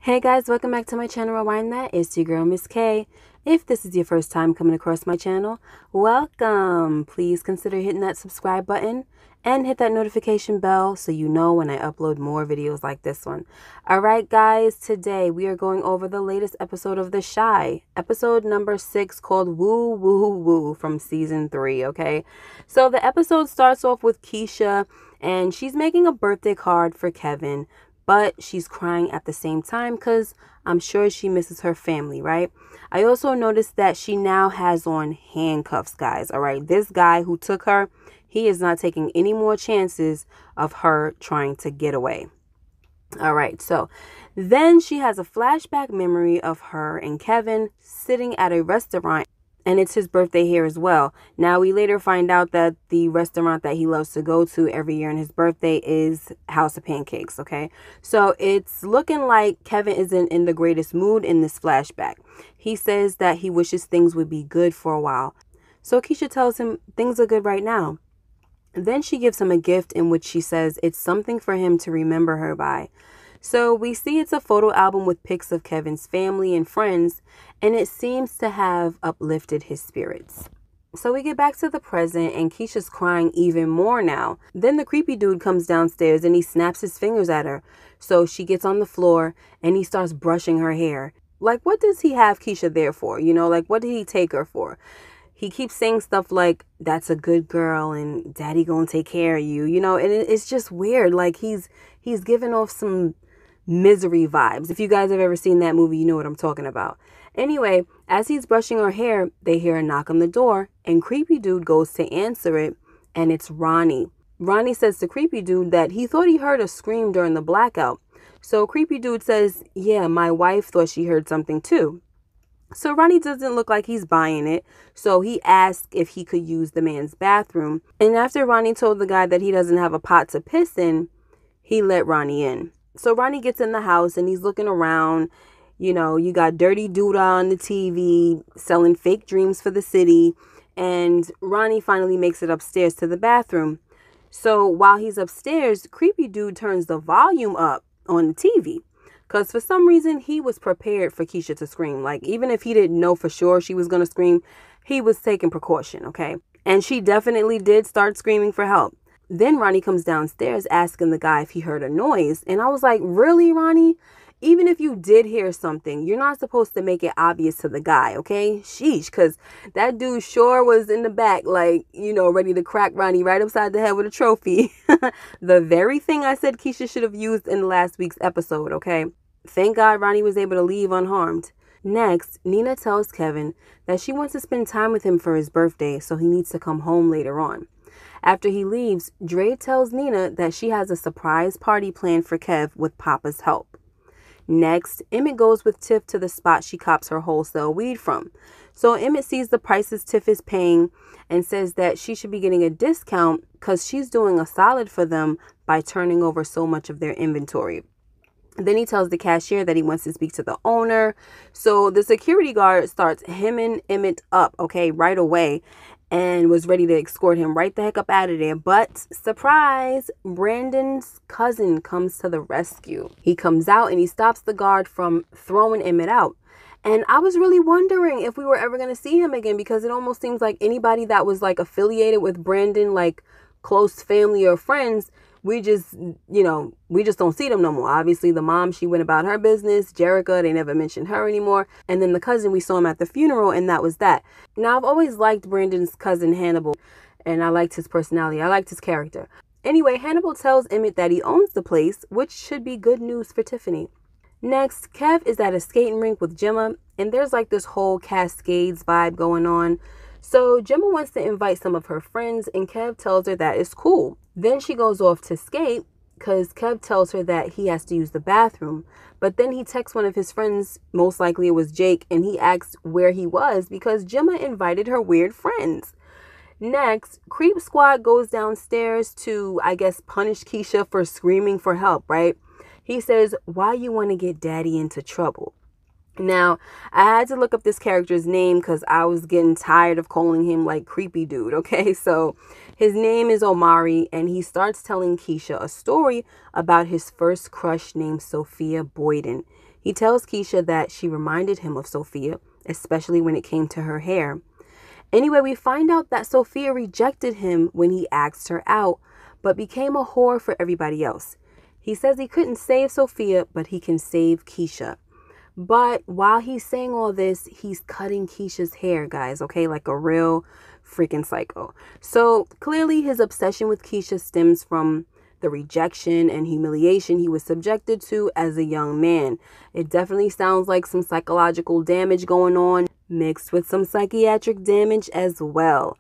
Hey guys, welcome back to my channel. Rewind That. It's your girl, Miss K. If this is your first time coming across my channel, welcome. Please consider hitting that subscribe button and hit that notification bell so you know when I upload more videos like this one. Alright guys, today we are going over the latest episode of The Shy, episode number 6, called Woo Woo Woo from season 3, okay? So the episode starts off with Keisha and she's making a birthday card for Kevin, but she's crying at the same time because I'm sure she misses her family, right? I also noticed that she now has on handcuffs, guys, all right? This guy who took her, he is not taking any more chances of her trying to get away. All right, so then she has a flashback memory of her and Kevin sitting at a restaurant, and it's his birthday here as well. Now, we later find out that the restaurant that he loves to go to every year on his birthday is House of Pancakes, okay? So it's looking like Kevin isn't in the greatest mood in this flashback. He says that he wishes things would be good for a while. So Keisha tells him things are good right now. Then she gives him a gift in which she says it's something for him to remember her by. So we see it's a photo album with pics of Kevin's family and friends, and it seems to have uplifted his spirits. So we get back to the present, and Keisha's crying even more now. Then the creepy dude comes downstairs and he snaps his fingers at her. So she gets on the floor and he starts brushing her hair. Like, what does he have Keisha there for? You know, like, what did he take her for? He keeps saying stuff like, that's a good girl and daddy gonna take care of you, you know, and it's just weird. Like, he's giving off some Misery vibes. If you guys have ever seen that movie, you know what I'm talking about. Anyway, as he's brushing her hair, they hear a knock on the door, and creepy dude goes to answer it, and it's Ronnie. Ronnie says to creepy dude that he thought he heard a scream during the blackout. So creepy dude says, yeah, my wife thought she heard something too. So Ronnie doesn't look like he's buying it, so he asks if he could use the man's bathroom. And after Ronnie told the guy that he doesn't have a pot to piss in, he let Ronnie in. So Ronnie gets in the house and he's looking around. You know, you got dirty Douda on the TV selling fake dreams for the city. And Ronnie finally makes it upstairs to the bathroom. So while he's upstairs, creepy dude turns the volume up on the TV. Because for some reason, he was prepared for Keisha to scream. Like, even if he didn't know for sure she was going to scream, he was taking precaution, okay? And she definitely did start screaming for help. Then Ronnie comes downstairs asking the guy if he heard a noise. And I was like, really, Ronnie? Even if you did hear something, you're not supposed to make it obvious to the guy, okay? Sheesh, because that dude sure was in the back, like, you know, ready to crack Ronnie right upside the head with a trophy. The very thing I said Keisha should have used in last week's episode, okay? Thank God Ronnie was able to leave unharmed. Next, Nina tells Kevin that she wants to spend time with him for his birthday, so he needs to come home later on. After he leaves, Dre tells Nina that she has a surprise party planned for Kev with Papa's help. Next, Emmett goes with Tiff to the spot she cops her wholesale weed from. So Emmett sees the prices Tiff is paying and says that she should be getting a discount because she's doing a solid for them by turning over so much of their inventory. Then he tells the cashier that he wants to speak to the owner. So the security guard starts hemming Emmett up, okay, right away, and was ready to escort him right the heck up out of there. But surprise, Brandon's cousin comes to the rescue. He comes out and he stops the guard from throwing Emmett out. And I was really wondering if we were ever going to see him again, because it almost seems like anybody that was like affiliated with Brandon, like close family or friends, we just don't see them no more. Obviously, the mom, she went about her business. Jerica, they never mentioned her anymore. And then the cousin, we saw him at the funeral, and that was that. Now, I've always liked Brandon's cousin, Hannibal, and I liked his personality. I liked his character. Anyway, Hannibal tells Emmett that he owns the place, which should be good news for Tiffany. Next, Kev is at a skating rink with Gemma, and there's like this whole Cascades vibe going on. So Gemma wants to invite some of her friends, and Kev tells her that it's cool. Then she goes off to skate because Kev tells her that he has to use the bathroom. But then he texts one of his friends, most likely it was Jake, and he asks where he was because Gemma invited her weird friends. Next, Creep Squad goes downstairs to, I guess, punish Keisha for screaming for help, right? He says, why you want to get daddy into trouble? Now, I had to look up this character's name because I was getting tired of calling him like creepy dude, okay? So his name is Omari, and he starts telling Keisha a story about his first crush named Sophia Boyden. He tells Keisha that she reminded him of Sophia, especially when it came to her hair. Anyway, we find out that Sophia rejected him when he asked her out, but became a whore for everybody else. He says he couldn't save Sophia, but he can save Keisha. But while he's saying all this, he's cutting Keisha's hair, guys, okay? Like a real freaking psycho. So clearly his obsession with Keisha stems from the rejection and humiliation he was subjected to as a young man. It definitely sounds like some psychological damage going on, mixed with some psychiatric damage as well.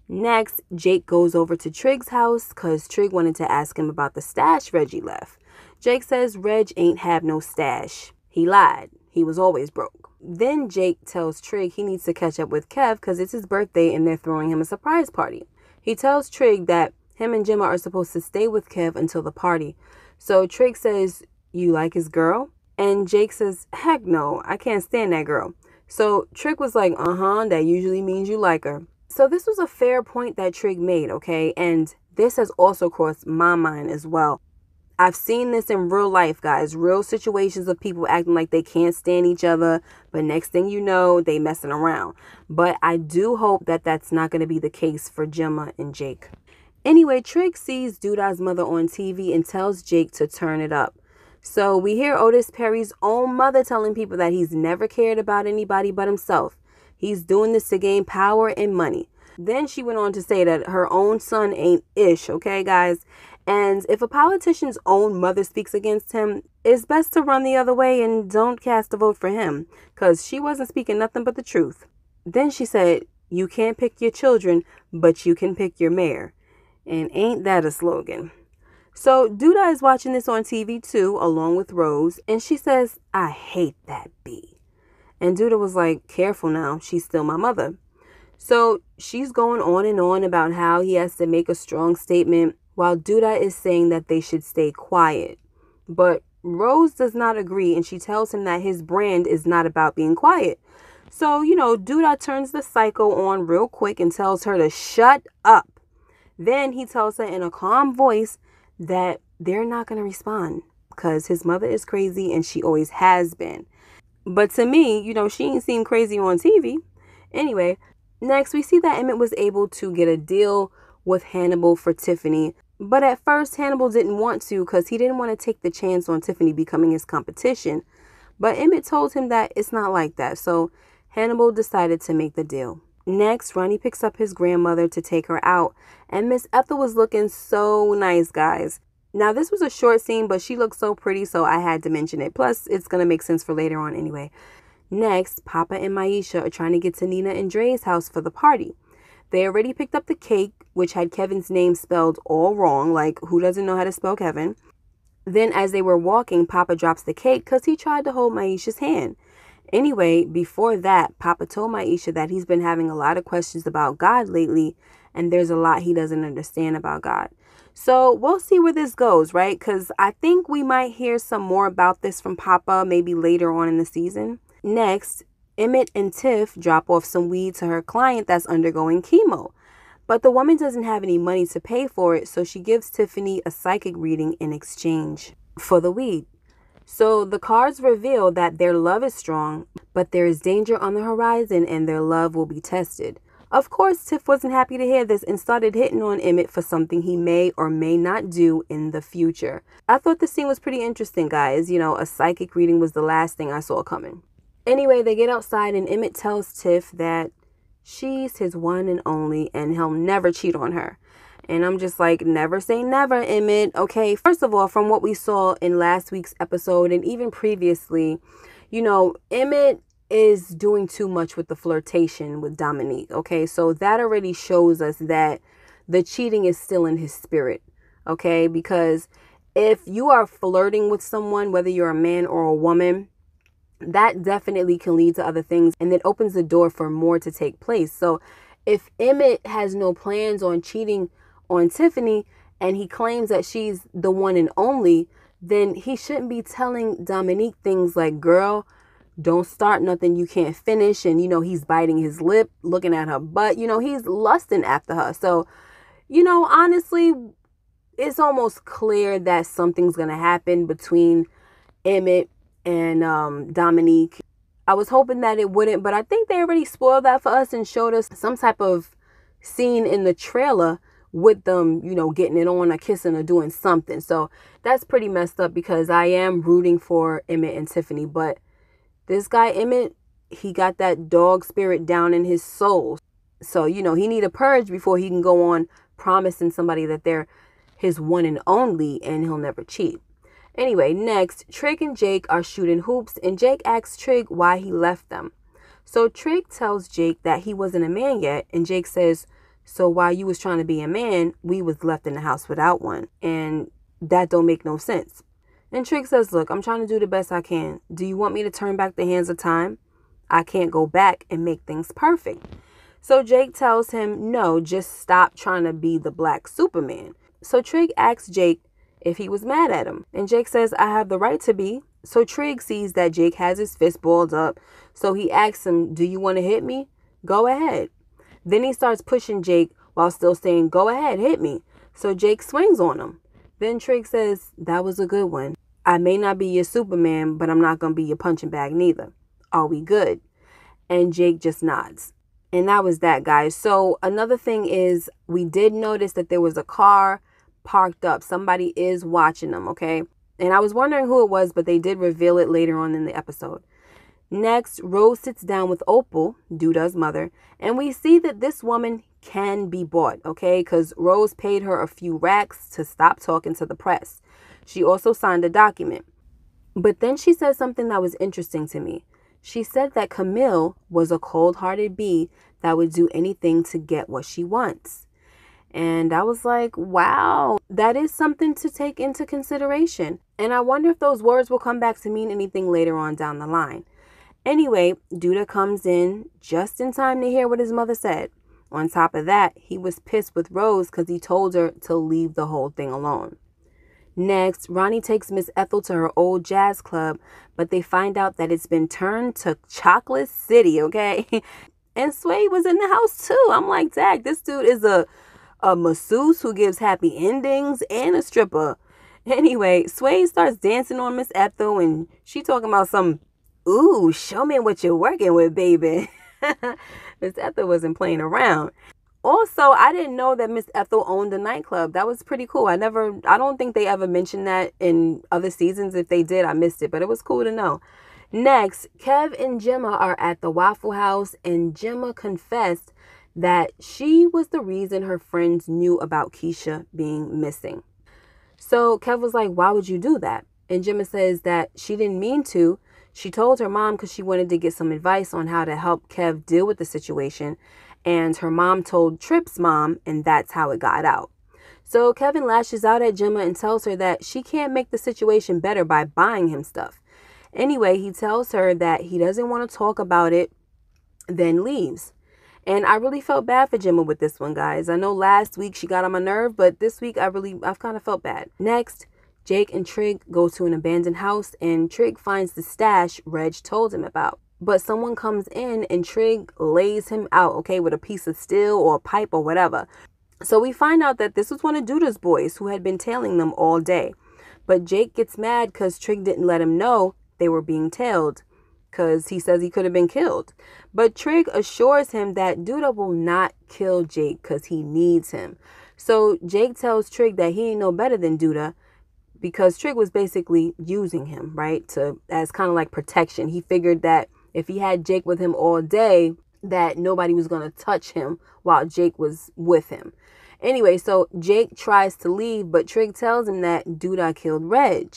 Next, Jake goes over to Trigg's house because Trigg wanted to ask him about the stash Reggie left. Jake says Reg ain't have no stash. He lied. He was always broke. Then Jake tells Trigg he needs to catch up with Kev because it's his birthday and they're throwing him a surprise party. He tells Trigg that him and Gemma are supposed to stay with Kev until the party. So Trigg says, "You like his girl?" And Jake says, "Heck no, I can't stand that girl." So Trigg was like, that usually means you like her. So this was a fair point that Trigg made, okay? And this has also crossed my mind as well. I've seen this in real life, guys. Real situations of people acting like they can't stand each other, but next thing you know, they messing around. But I do hope that that's not going to be the case for Gemma and Jake. Anyway, Trigg sees Douda's mother on TV and tells Jake to turn it up. So we hear Otis Perry's own mother telling people that he's never cared about anybody but himself. He's doing this to gain power and money. Then she went on to say that her own son ain't ish, okay, guys? And if a politician's own mother speaks against him, it's best to run the other way and don't cast a vote for him, because she wasn't speaking nothing but the truth. Then she said, "You can't pick your children, but you can pick your mayor." And ain't that a slogan? So Douda is watching this on TV too, along with Rose, and she says, "I hate that bee." And Douda was like, "Careful now, she's still my mother." So she's going on and on about how he has to make a strong statement, while Douda is saying that they should stay quiet. But Rose does not agree, and she tells him that his brand is not about being quiet. So, Douda turns the psycho on real quick and tells her to shut up. Then he tells her in a calm voice that they're not going to respond because his mother is crazy and she always has been. But to me, she ain't seem crazy on TV. Anyway, next we see that Emmett was able to get a deal with Hannibal for Tiffany. But at first, Hannibal didn't want to because he didn't want to take the chance on Tiffany becoming his competition. But Emmett told him that it's not like that. So Hannibal decided to make the deal. Next, Ronnie picks up his grandmother to take her out. And Miss Ethel was looking so nice, guys. Now, this was a short scene, but she looked so pretty, so I had to mention it. Plus, it's going to make sense for later on anyway. Next, Papa and Maisha are trying to get to Nina and Dre's house for the party. They already picked up the cake, which had Kevin's name spelled all wrong, like who doesn't know how to spell Kevin? Then as they were walking, Papa drops the cake because he tried to hold Maisha's hand. Anyway, before that, Papa told Maisha that he's been having a lot of questions about God lately, and there's a lot he doesn't understand about God. So we'll see where this goes, right? Because I think we might hear some more about this from Papa maybe later on in the season. Next, Emmett and Tiff drop off some weed to her client that's undergoing chemo. But the woman doesn't have any money to pay for it, so she gives Tiffany a psychic reading in exchange for the weed. So the cards reveal that their love is strong, but there is danger on the horizon and their love will be tested. Of course, Tiff wasn't happy to hear this and started hitting on Emmett for something he may or may not do in the future. I thought the scene was pretty interesting, guys. A psychic reading was the last thing I saw coming. Anyway, they get outside and Emmett tells Tiff that she's his one and only and he'll never cheat on her. And I'm just like, never say never, Emmett. Okay, first of all, from what we saw in last week's episode and even previously, Emmett is doing too much with the flirtation with Dominique. Okay, so that already shows us that the cheating is still in his spirit. Okay, because if you are flirting with someone, whether you're a man or a woman, that definitely can lead to other things, and it opens the door for more to take place. So if Emmett has no plans on cheating on Tiffany and he claims that she's the one and only, then he shouldn't be telling Dominique things like, "Girl, don't start nothing you can't finish." And he's biting his lip, looking at her butt. He's lusting after her. So honestly, it's almost clear that something's gonna happen between Emmett and Dominique. I was hoping that it wouldn't, but I think they already spoiled that for us and showed us some type of scene in the trailer with them, you know, getting it on or kissing or doing something. So that's pretty messed up because I am rooting for Emmett and Tiffany. But this guy, Emmett, he got that dog spirit down in his soul. So, you know, he need a purge before he can go on promising somebody that they're his one and only and he'll never cheat. Anyway, next, Trigg and Jake are shooting hoops and Jake asks Trigg why he left them. So Trigg tells Jake that he wasn't a man yet and Jake says, so while you was trying to be a man, we was left in the house without one. And that don't make no sense. And Trigg says, look, I'm trying to do the best I can. Do you want me to turn back the hands of time? I can't go back and make things perfect. So Jake tells him, no, just stop trying to be the black Superman. So Trigg asks Jake if he was mad at him. And Jake says, I have the right to be. So Trigg sees that Jake has his fist balled up. So he asks him, do you want to hit me? Go ahead. Then he starts pushing Jake while still saying, go ahead, hit me. So Jake swings on him. Then Trigg says, that was a good one. I may not be your Superman, but I'm not going to be your punching bag neither. Are we good? And Jake just nods. And that was that, guys. So another thing is we did notice that there was a car parked up. Somebody is watching them, okay? And I was wondering who it was, but they did reveal it later on in the episode. Next, Rose sits down with Opal, Douda's mother, and we see that this woman can be bought, okay? Because Rose paid her a few racks to stop talking to the press. She also signed a document. But then she said something that was interesting to me. She said that Camille was a cold-hearted bee that would do anything to get what she wants. And I was like, wow, that is something to take into consideration. And I wonder if those words will come back to mean anything later on down the line. Anyway, Douda comes in just in time to hear what his mother said. On top of that, he was pissed with Rose because he told her to leave the whole thing alone. Next, Ronnie takes Miss Ethel to her old jazz club, but they find out that it's been turned to Chocolate City, okay? And Sway was in the house too. I'm like, dang, this dude is a masseuse who gives happy endings and a stripper. Anyway, Sway starts dancing on Miss Ethel and she talking about some, ooh, show me what you're working with, baby. Miss Ethel wasn't playing around. Also, I didn't know that Miss Ethel owned a nightclub. That was pretty cool. I don't think they ever mentioned that in other seasons. If they did, I missed it, but it was cool to know. Next, Kev and Gemma are at the Waffle House and Gemma confessed that she was the reason her friends knew about Keisha being missing. So Kev was like, why would you do that? And Gemma says that she didn't mean to. She told her mom because she wanted to get some advice on how to help Kev deal with the situation. And her mom told Tripp's mom, and that's how it got out. So Kevin lashes out at Gemma and tells her that she can't make the situation better by buying him stuff. Anyway, he tells her that he doesn't want to talk about it, then leaves. And I really felt bad for Gemma with this one, guys. I know last week she got on my nerve, but this week I've kind of felt bad. Next, Jake and Trigg go to an abandoned house and Trigg finds the stash Reg told him about. But someone comes in and Trigg lays him out, okay, with a piece of steel or a pipe or whatever. So we find out that this was one of Douda's boys who had been tailing them all day. But Jake gets mad because Trigg didn't let him know they were being tailed, because he says he could have been killed. But Trigg assures him that Douda will not kill Jake because he needs him. So Jake tells Trigg that he ain't no better than Douda because Trigg was basically using him, right, as kind of like protection. He figured that if he had Jake with him all day, that nobody was going to touch him while Jake was with him. Anyway, so Jake tries to leave, but Trigg tells him that Douda killed Reg.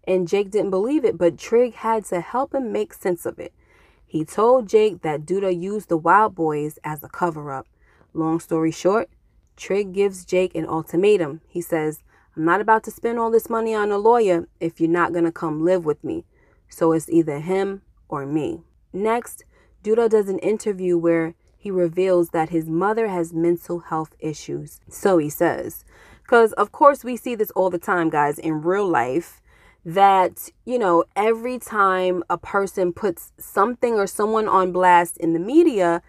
And Jake didn't believe it, but Trigg had to help him make sense of it. He told Jake that Douda used the Wild Boys as a cover-up. Long story short, Trigg gives Jake an ultimatum. He says, I'm not about to spend all this money on a lawyer if you're not going to come live with me. So it's either him or me. Next, Douda does an interview where he reveals that his mother has mental health issues. So he says, because of course we see this all the time, guys, in real life, that, you know, every time a person puts something or someone on blast in the media,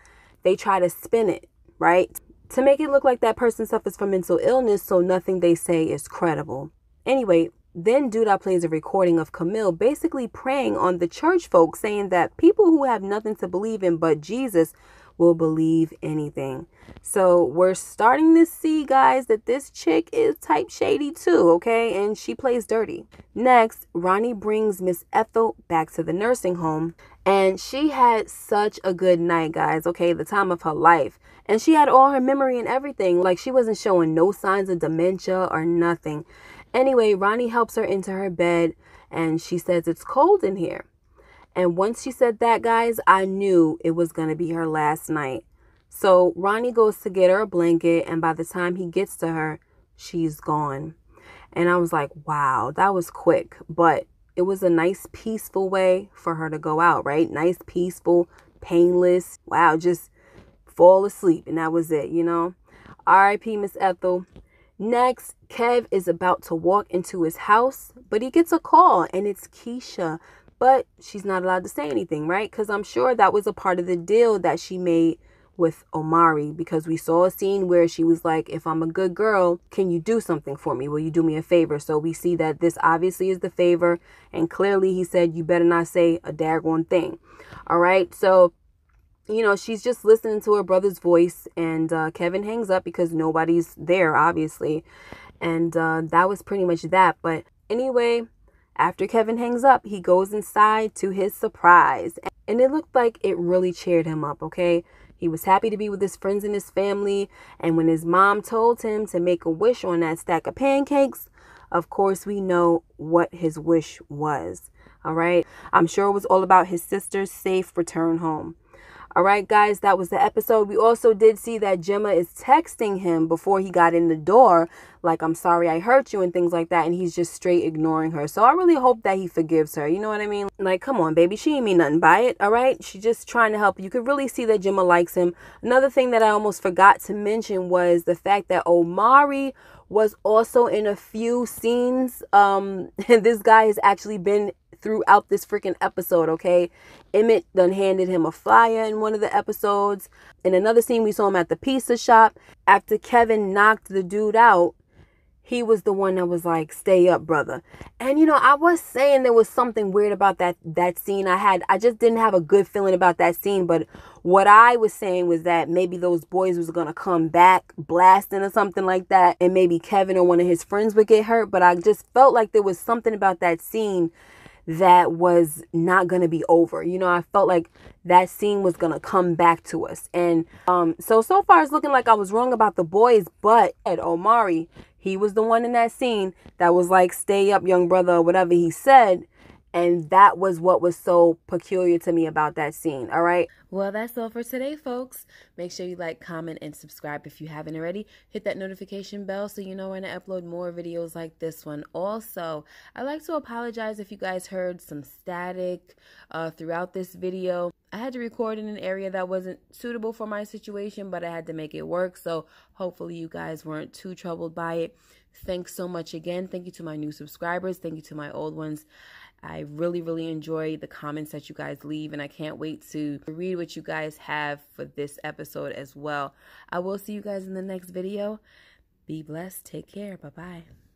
they try to spin it, right? To make it look like that person suffers from mental illness so nothing they say is credible. Anyway, Then Douda plays a recording of Camille basically praying on the church folks, saying that people who have nothing to believe in but Jesus will believe anything. So we're starting to see, guys, that this chick is type shady too, okay? And she plays dirty. Next, Ronnie brings Miss Ethel back to the nursing home. And she had such a good night, guys, okay? The time of her life. And she had all her memory and everything. Like, she wasn't showing no signs of dementia or nothing. Anyway, Ronnie helps her into her bed. And she says it's cold in here. And once she said that, guys, I knew it was going to be her last night. So Ronnie goes to get her a blanket, and by the time he gets to her, she's gone. And I was like, wow, that was quick. But it was a nice, peaceful way for her to go out, right? Nice, peaceful, painless. Wow, just fall asleep, and that was it, you know? R.I.P. Miss Ethel. Next, Kev is about to walk into his house, but he gets a call, and it's Keisha. But she's not allowed to say anything, right? Because I'm sure that was a part of the deal that she made with Omari, because we saw a scene where she was like, if I'm a good girl, can you do something for me? Will you do me a favor? So we see that this obviously is the favor. And clearly he said, you better not say a daggone thing. All right. So, you know, she's just listening to her brother's voice, and Kevin hangs up because nobody's there, obviously. And that was pretty much that. But anyway, after Kevin hangs up, he goes inside to his surprise. And it looked like it really cheered him up, okay? He was happy to be with his friends and his family. And when his mom told him to make a wish on that stack of pancakes, of course, we know what his wish was, all right? I'm sure it was all about his sister's safe return home. All right, guys, that was the episode. We also did see that Gemma is texting him before he got in the door, like, I'm sorry I hurt you and things like that. And he's just straight ignoring her. So I really hope that he forgives her. You know what I mean? Like, come on, baby. She ain't mean nothing by it. All right. She's just trying to help. You could really see that Gemma likes him. Another thing that I almost forgot to mention was the fact that Omari was also in a few scenes. This guy has actually been throughout this freaking episode, okay? Emmett done handed him a flyer in one of the episodes. In another scene, we saw him at the pizza shop. After Kevin knocked the dude out, he was the one that was like, stay up, brother. And, you know, I was saying there was something weird about that scene. I just didn't have a good feeling about that scene. But what I was saying was that maybe those boys was going to come back blasting or something like that. And maybe Kevin or one of his friends would get hurt. But I just felt like there was something about that scene that was not going to be over. You know, I felt like that scene was going to come back to us. And so far it's looking like I was wrong about the boys, but at Omari, he was the one in that scene that was like, stay up, young brother, or whatever he said. And that was what was so peculiar to me about that scene. All right. Well, that's all for today, folks. Make sure you like, comment, and subscribe if you haven't already. Hit that notification bell so you know when I upload more videos like this one. Also, I'd like to apologize if you guys heard some static throughout this video. I had to record in an area that wasn't suitable for my situation, but I had to make it work. So hopefully you guys weren't too troubled by it. Thanks so much again. Thank you to my new subscribers. Thank you to my old ones. I really, really enjoy the comments that you guys leave, and I can't wait to read what you guys have for this episode as well. I will see you guys in the next video. Be blessed. Take care. Bye-bye.